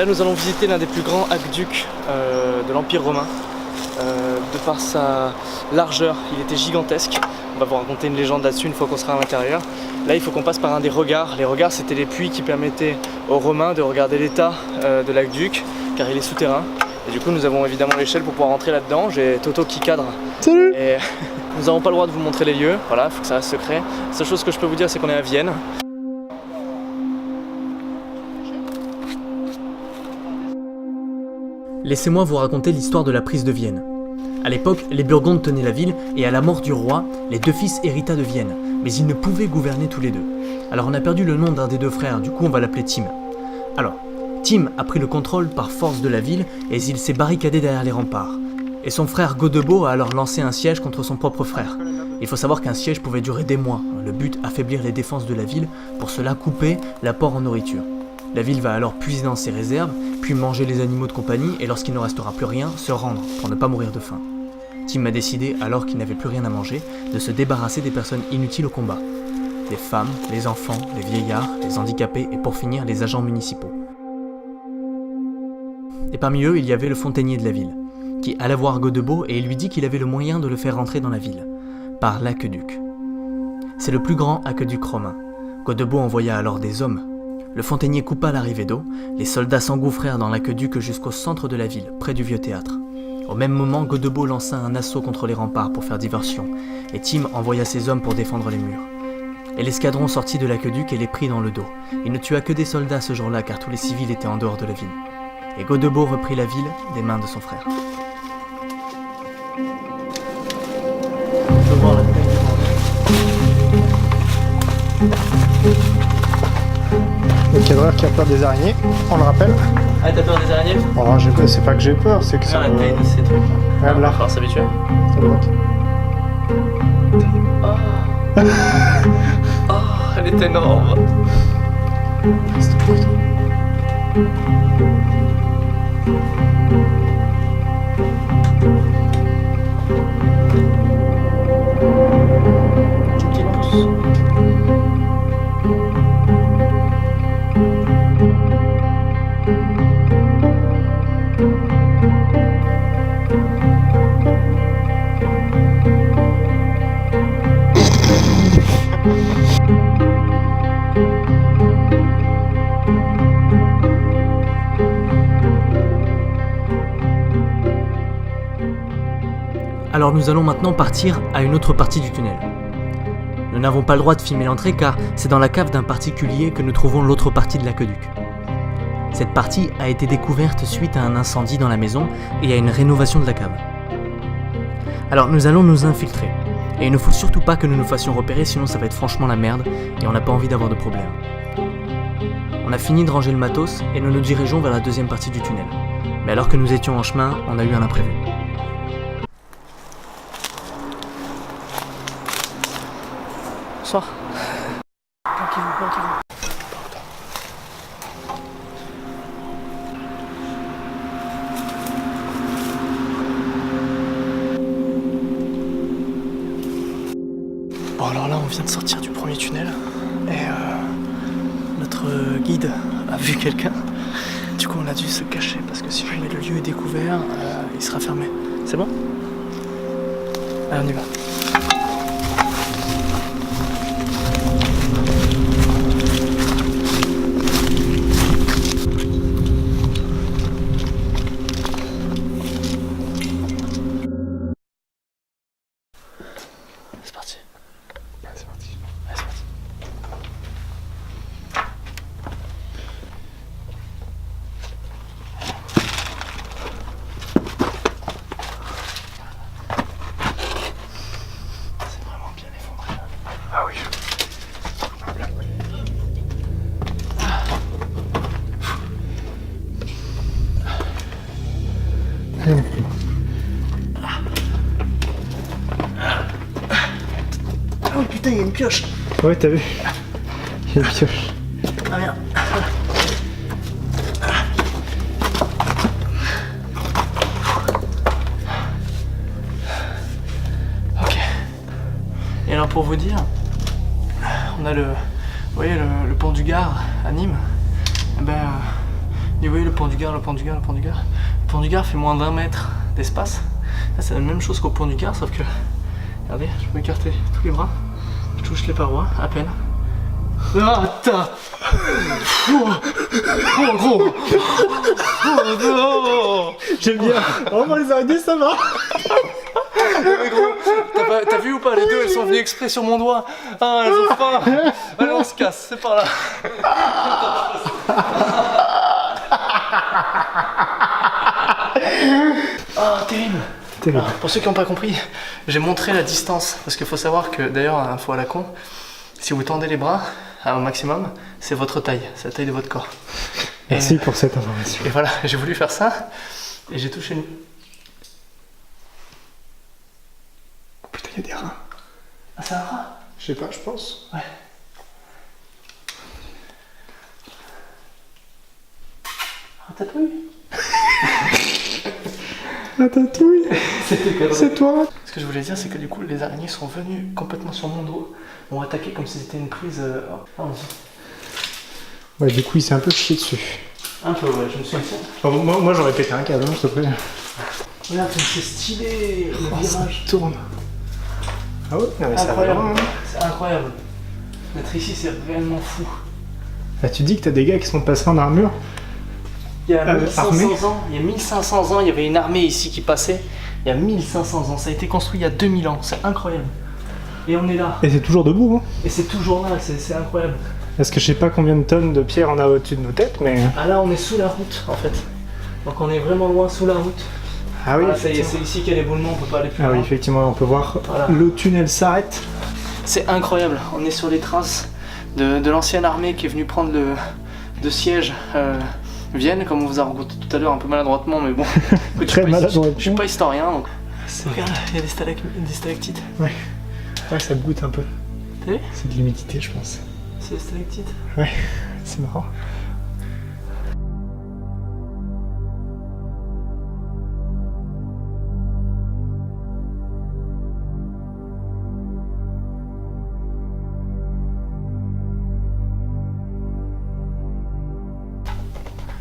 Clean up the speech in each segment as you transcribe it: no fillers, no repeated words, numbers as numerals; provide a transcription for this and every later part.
Là nous allons visiter l'un des plus grands aqueducs de l'Empire romain. De par sa largeur, il était gigantesque. On va vous raconter une légende là-dessus une fois qu'on sera à l'intérieur. Là il faut qu'on passe par un des regards. Les regards c'était les puits qui permettaient aux Romains de regarder l'état de l'aqueduc, car il est souterrain. Et du coup nous avons évidemment l'échelle pour pouvoir rentrer là-dedans. J'ai Toto qui cadre. Salut. Et nous n'avons pas le droit de vous montrer les lieux, voilà, il faut que ça reste secret. La seule chose que je peux vous dire c'est qu'on est à Vienne. Laissez-moi vous raconter l'histoire de la prise de Vienne. A l'époque, les Burgondes tenaient la ville et à la mort du roi, les deux fils hérita de Vienne, mais ils ne pouvaient gouverner tous les deux. Alors on a perdu le nom d'un des deux frères, du coup on va l'appeler Tim. Alors, Tim a pris le contrôle par force de la ville et il s'est barricadé derrière les remparts. Et son frère Godebo a alors lancé un siège contre son propre frère. Il faut savoir qu'un siège pouvait durer des mois, le but affaiblir les défenses de la ville, pour cela couper l'apport en nourriture. La ville va alors puiser dans ses réserves, puis manger les animaux de compagnie et lorsqu'il ne restera plus rien, se rendre pour ne pas mourir de faim. Tim a décidé, alors qu'il n'avait plus rien à manger, de se débarrasser des personnes inutiles au combat. Les femmes, les enfants, les vieillards, les handicapés et pour finir les agents municipaux. Et parmi eux, il y avait le fontainier de la ville, qui alla voir Godebo et lui dit qu'il avait le moyen de le faire rentrer dans la ville, par l'aqueduc. C'est le plus grand aqueduc romain. Godebo envoya alors des hommes. Le fontainier coupa l'arrivée d'eau, les soldats s'engouffrèrent dans l'aqueduc jusqu'au centre de la ville, près du vieux théâtre. Au même moment, Godebo lança un assaut contre les remparts pour faire diversion, et Tim envoya ses hommes pour défendre les murs. Et l'escadron sortit de l'aqueduc et les prit dans le dos. Il ne tua que des soldats ce jour-là car tous les civils étaient en dehors de la ville. Et Godebo reprit la ville des mains de son frère. Je veux voir la taille du bordel. Le cadreur qui a peur des araignées, on le rappelle. Ah, t'as peur des araignées? Oh, c'est pas que j'ai peur, c'est que ça. La taille de ces trucs. Regarde là. Il va falloir s'habituer. Ça bloque. Oh, elle est énorme. Alors nous allons maintenant partir à une autre partie du tunnel. Nous n'avons pas le droit de filmer l'entrée car c'est dans la cave d'un particulier que nous trouvons l'autre partie de l'aqueduc. Cette partie a été découverte suite à un incendie dans la maison et à une rénovation de la cave. Alors nous allons nous infiltrer. Et il ne faut surtout pas que nous nous fassions repérer sinon ça va être franchement la merde et on n'a pas envie d'avoir de problème. On a fini de ranger le matos et nous nous dirigeons vers la deuxième partie du tunnel. Mais alors que nous étions en chemin, on a eu un imprévu. Bonsoir. Planquez-vous. Bon alors là on vient de sortir du premier tunnel et notre guide a vu quelqu'un. Du coup on a dû se cacher parce que si jamais le lieu est découvert, il sera fermé. C'est bon? Allez on y va. C'est parti. Ouais, c'est parti. Allez, c'est parti. C'est vraiment bien effondré. Ah oui. Allez, Oh putain, il y a une pioche. ouais, t'as vu. Il y a une pioche. Ah merde. Ok. Et alors pour vous dire, on a le, vous voyez le pont du Gard à Nîmes. Ben, Et vous voyez le pont du Gard, le pont du Gard, le pont du Gard. Le pont du Gard fait moins d'1 mètre d'espace. Là, c'est la même chose qu'au pont du Gard, sauf que, regardez, je peux écarter tous les bras. Je touche les parois, à peine. Ah, putain. Oh, gros. Oh, non. J'aime bien. Vraiment, les araignées, ça va. Mais gros, t'as vu ou pas, les deux, elles sont venues exprès sur mon doigt. Ah, elles ont faim. Allez, on se casse, c'est par là. Ah, terrible. Alors, pour ceux qui n'ont pas compris, j'ai montré la distance. Parce qu'il faut savoir que, d'ailleurs, info à la con, si vous tendez les bras au maximum, c'est votre taille, c'est la taille de votre corps. Merci pour cette information. Et voilà, j'ai voulu faire ça, et j'ai touché une... Oh putain, il y a des rats. Ah, c'est un rat? Je sais pas, je pense. Ouais. Ratatouille? Ratatouille. C'est toi. Ce que je voulais dire, c'est que du coup, les araignées sont venues complètement sur mon dos, m'ont attaqué comme si c'était une prise... Ouais, du coup, il s'est un peu chié dessus. Un peu, ouais, je me suis dit. Enfin, moi j'aurais pété un câble, s'il te plaît. Regarde, c'est stylé, le virage tourne. Ah ouais, non, mais ça va incroyable. loin, hein. C'est incroyable. D'être ici, c'est réellement fou. Ah, tu dis que t'as des gars qui sont passés en armure. Il y a 1500 armée. ans, il y a 1500 ans, il y avait une armée ici qui passait. Il y a 1500 ans, ça a été construit il y a 2000 ans, c'est incroyable. Et on est là. Et c'est toujours debout, hein. Et c'est toujours là, c'est incroyable. Parce que je sais pas combien de tonnes de pierre on a au-dessus de nos têtes, mais... Ah là, on est sous la route, en fait. Donc on est vraiment loin sous la route. Ah oui, Voilà, ça y est, c'est ici qu'il y a l'éboulement, on peut pas aller plus ah loin. oui, effectivement, on peut voir Voilà. le tunnel s'arrête. C'est incroyable, on est sur les traces de l'ancienne armée qui est venue prendre le siège Vienne, comme on vous a rencontré tout à l'heure un peu maladroitement, mais bon. Écoute, Très maladroitement. Je suis pas historien, donc... Regarde, il y a des stalactites. Ouais. Ouais, ça goûte un peu. T'as vu? C'est de l'humidité, je pense. C'est des stalactites. Ouais, c'est marrant.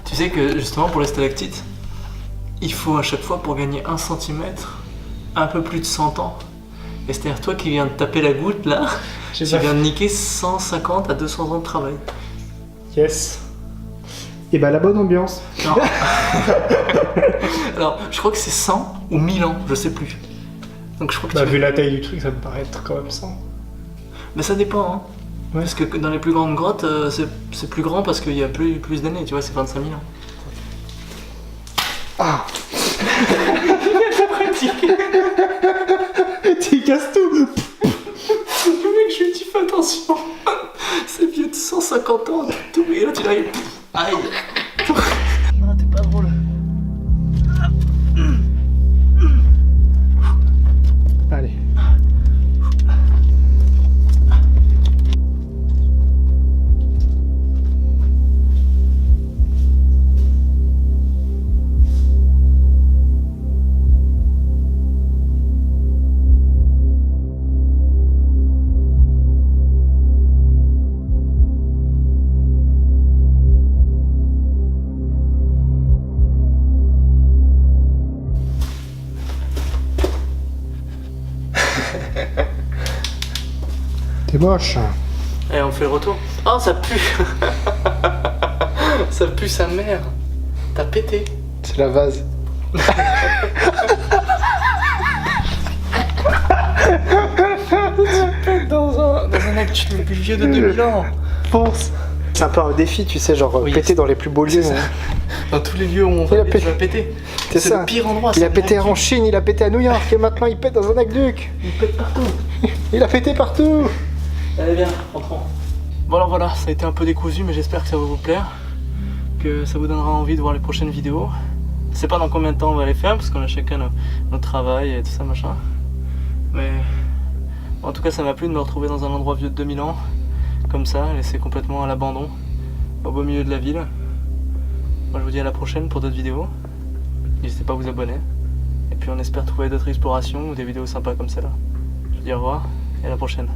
Tu sais que justement pour les stalactites, il faut à chaque fois pour gagner 1 cm un peu plus de 100 ans. Et c'est-à-dire toi qui viens de taper la goutte là, tu viens de niquer 150 à 200 ans de travail. Yes. Et bah la bonne ambiance. Non. Alors je crois que c'est 100 ou 1000 ans, je sais plus. Donc je crois que Bah vu la taille du truc, ça me paraît être quand même 100. Mais ça dépend, hein. Ouais. Parce que dans les plus grandes grottes, c'est plus grand parce qu'il y a plus d'années, tu vois, c'est 25 000 ans. Ah. Tu casses tout. Le mec, je lui dis fais attention. C'est vieux de 150 ans, tout. Et là tu l'arrives. Aïe. Ah, t'es pas drôle. Allez. T'es moche. Et on fait le retour. Oh, ça pue. Ça pue sa mère. T'as pété. C'est la vase. Dans un actu le plus vieux de 2000 ans. Pense. C'est un peu un défi, tu sais, genre Oui, péter dans les plus beaux lieux. ça. Dans tous les lieux où on va aller, tu vas péter. C'est ça. le pire endroit. Il a c'est pété un en Chine, il a pété à New York, et maintenant il pète dans un aqueduc. Il pète partout. Il a pété partout. Allez, viens, rentrons. Bon, alors voilà, ça a été un peu décousu, mais j'espère que ça va vous plaire. Que ça vous donnera envie de voir les prochaines vidéos. Je sais pas dans combien de temps on va les faire, parce qu'on a chacun notre travail et tout ça, machin. Mais bon, en tout cas, ça m'a plu de me retrouver dans un endroit vieux de 2000 ans, comme ça, laissé complètement à l'abandon, au beau milieu de la ville. Moi, je vous dis à la prochaine pour d'autres vidéos. N'hésitez pas à vous abonner. Et puis, on espère trouver d'autres explorations ou des vidéos sympas comme celle-là. Je vous dis au revoir et à la prochaine.